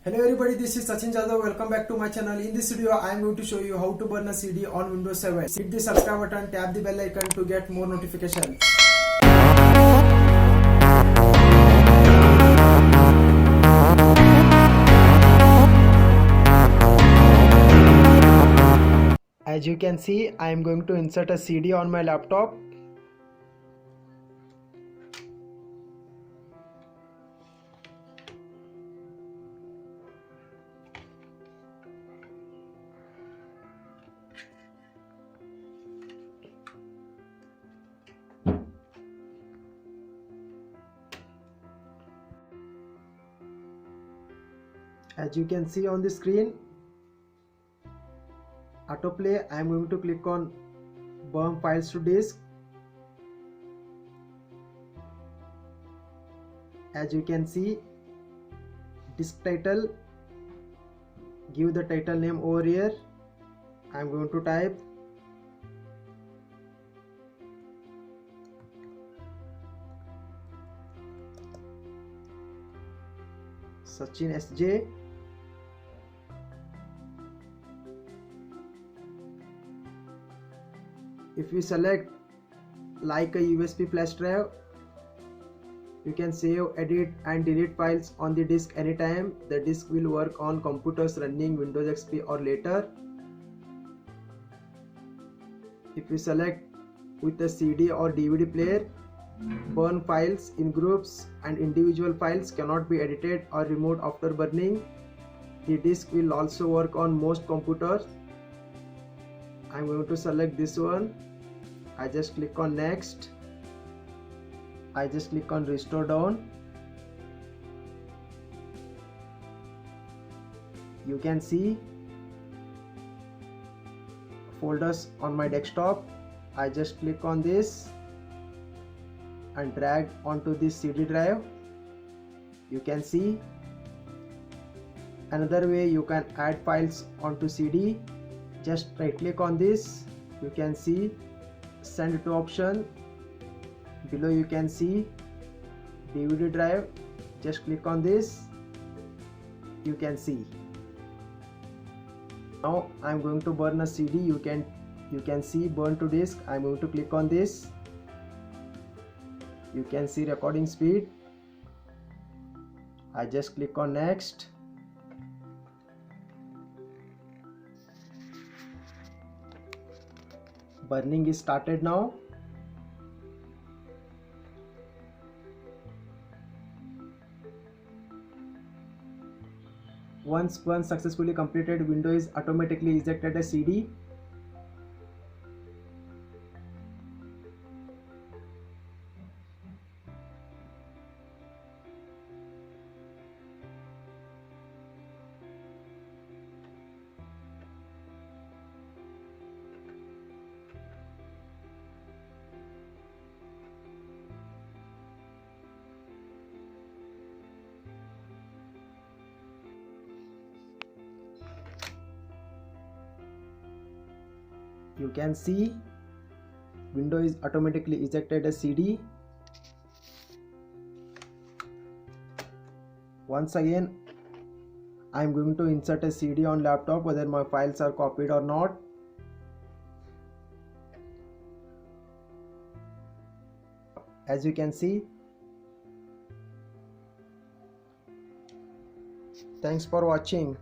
Hello everybody, this is Sachin Jadhav. Welcome back to my channel. In this video, I am going to show you how to burn a CD on Windows 7. Hit the subscribe button, tap the bell icon to get more notifications. As you can see, I am going to insert a CD on my laptop. As you can see on the screen, autoplay, I am going to click on burn files to disk. As you can see, disk title, give the title name over here. I am going to type Sachin SJ. If you select like a USB flash drive, you can save, edit and delete files on the disk anytime. The disk will work on computers running Windows XP or later. If you select with a CD or DVD player, burn files in groups and individual files cannot be edited or removed after burning. The disk will also work on most computers. I'm going to select this one. I just click on next. I just click on restore down. You can see folders on my desktop. I just click on this and drag onto this CD drive. You can see another way you can add files onto CD. Just right click on this. You can see send to option. Below you can see DVD drive. Just click on this. You can see. Now I am going to burn a CD. You can see burn to disk. I am going to click on this. You can see recording speed. I just click on next. Burning is started now. Once burn successfully completed, Windows automatically ejected a CD. You can see Windows automatically ejected a CD. Once again, I am going to insert a CD on laptop whether my files are copied or not. As you can see. Thanks for watching.